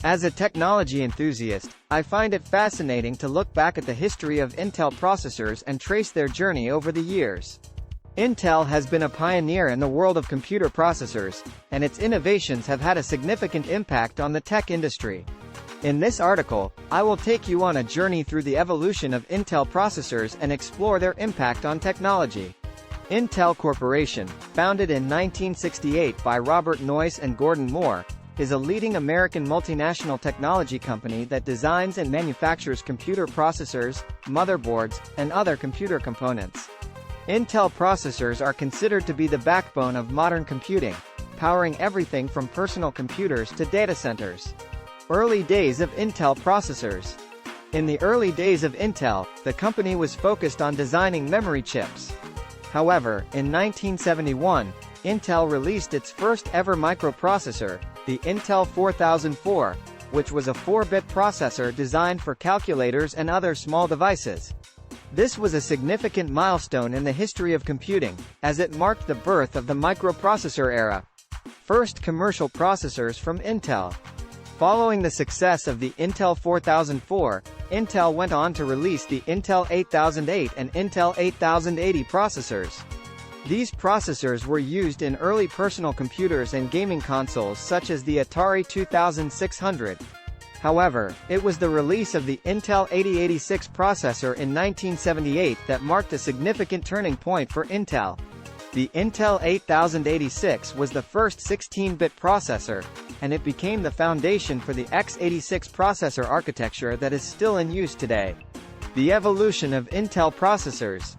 As a technology enthusiast, I find it fascinating to look back at the history of Intel processors and trace their journey over the years. Intel has been a pioneer in the world of computer processors, and its innovations have had a significant impact on the tech industry. In this article, I will take you on a journey through the evolution of Intel processors and explore their impact on technology. Intel Corporation, founded in 1968 by Robert Noyce and Gordon Moore, is a leading American multinational technology company that designs and manufactures computer processors, motherboards, and other computer components. Intel processors are considered to be the backbone of modern computing, powering everything from personal computers to data centers. Early days of Intel processors. In the early days of Intel, the company was focused on designing memory chips. However, in 1971, Intel released its first ever microprocessor, the Intel 4004, which was a 4-bit processor designed for calculators and other small devices. This was a significant milestone in the history of computing, as it marked the birth of the microprocessor era. First commercial processors from Intel. Following the success of the Intel 4004, Intel went on to release the Intel 8008 and Intel 8080 processors. These processors were used in early personal computers and gaming consoles such as the Atari 2600. However, it was the release of the Intel 8086 processor in 1978 that marked a significant turning point for Intel. The Intel 8086 was the first 16-bit processor, and it became the foundation for the x86 processor architecture that is still in use today. The evolution of Intel processors.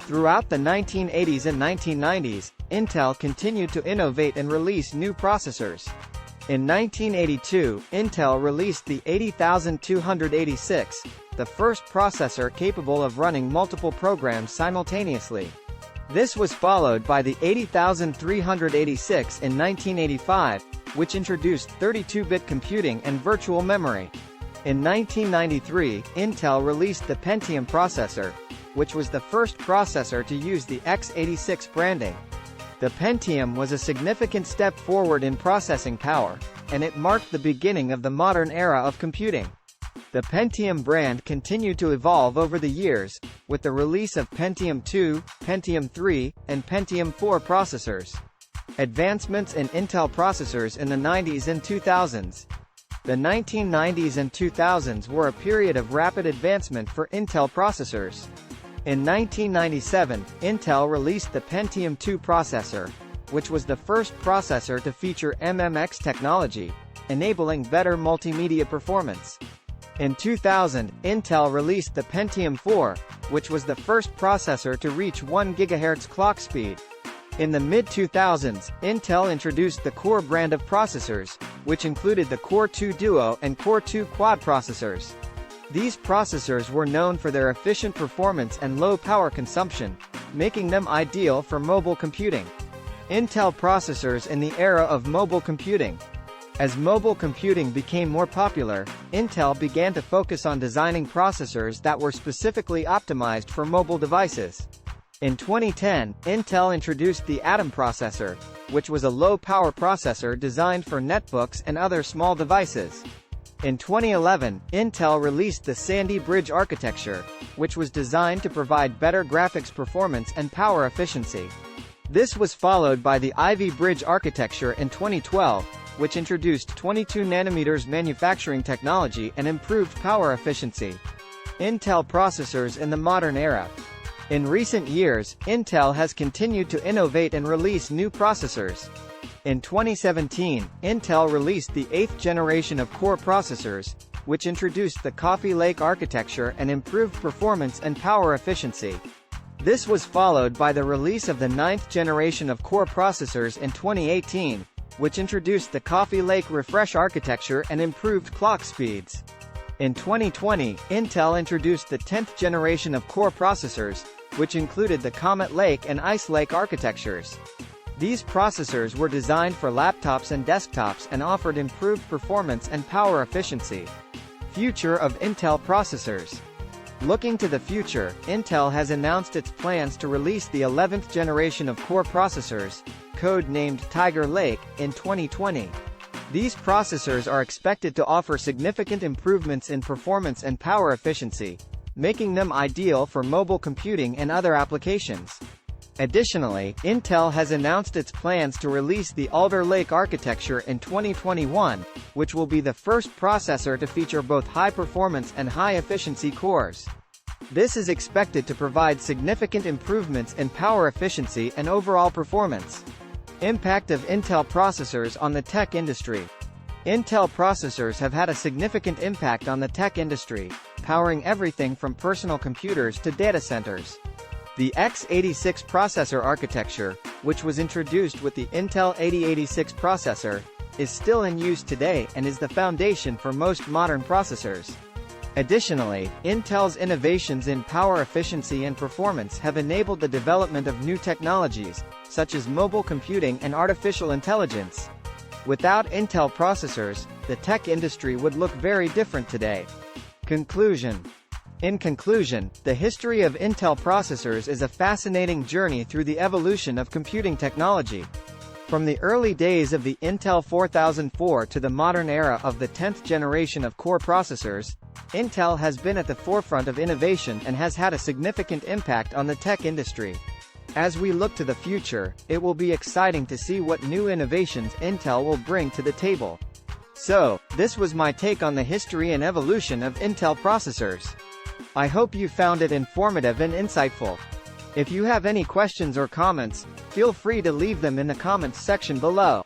Throughout the 1980s and 1990s, Intel continued to innovate and release new processors. In 1982, Intel released the 80286, the first processor capable of running multiple programs simultaneously. This was followed by the 80386 in 1985, which introduced 32-bit computing and virtual memory. In 1993, Intel released the Pentium processor, which was the first processor to use the x86 branding. The Pentium was a significant step forward in processing power, and it marked the beginning of the modern era of computing. The Pentium brand continued to evolve over the years, with the release of Pentium II, Pentium III, and Pentium IV processors. Advancements in Intel processors in the 90s and 2000s. The 1990s and 2000s were a period of rapid advancement for Intel processors. In 1997, Intel released the Pentium II processor, which was the first processor to feature MMX technology, enabling better multimedia performance. In 2000, Intel released the Pentium IV, which was the first processor to reach 1 GHz clock speed. In the mid-2000s, Intel introduced the Core brand of processors, which included the Core 2 Duo and Core 2 Quad processors. These processors were known for their efficient performance and low power consumption, making them ideal for mobile computing. Intel processors in the era of mobile computing. As mobile computing became more popular, Intel began to focus on designing processors that were specifically optimized for mobile devices. In 2010, Intel introduced the Atom processor, which was a low-power processor designed for netbooks and other small devices. In 2011, Intel released the Sandy Bridge architecture, which was designed to provide better graphics performance and power efficiency. This was followed by the Ivy Bridge architecture in 2012, which introduced 22nm manufacturing technology and improved power efficiency. Intel processors in the modern era. In recent years, Intel has continued to innovate and release new processors. In 2017, Intel released the 8th generation of Core processors, which introduced the Coffee Lake architecture and improved performance and power efficiency. This was followed by the release of the 9th generation of Core processors in 2018, which introduced the Coffee Lake Refresh architecture and improved clock speeds. In 2020, Intel introduced the 10th generation of Core processors, which included the Comet Lake and Ice Lake architectures. These processors were designed for laptops and desktops and offered improved performance and power efficiency. Future of Intel processors. Looking to the future, Intel has announced its plans to release the 11th generation of Core processors, code-named Tiger Lake, in 2020. These processors are expected to offer significant improvements in performance and power efficiency, making them ideal for mobile computing and other applications. Additionally, Intel has announced its plans to release the Alder Lake architecture in 2021, which will be the first processor to feature both high-performance and high-efficiency cores. This is expected to provide significant improvements in power efficiency and overall performance. Impact of Intel processors on the tech industry. Intel processors have had a significant impact on the tech industry, powering everything from personal computers to data centers. The x86 processor architecture, which was introduced with the Intel 8086 processor, is still in use today and is the foundation for most modern processors. Additionally, Intel's innovations in power efficiency and performance have enabled the development of new technologies, such as mobile computing and artificial intelligence. Without Intel processors, the tech industry would look very different today. Conclusion. In conclusion, the history of Intel processors is a fascinating journey through the evolution of computing technology. From the early days of the Intel 4004 to the modern era of the 10th generation of core processors, Intel has been at the forefront of innovation and has had a significant impact on the tech industry. As we look to the future, it will be exciting to see what new innovations Intel will bring to the table. So, this was my take on the history and evolution of Intel processors. I hope you found it informative and insightful. If you have any questions or comments, feel free to leave them in the comments section below.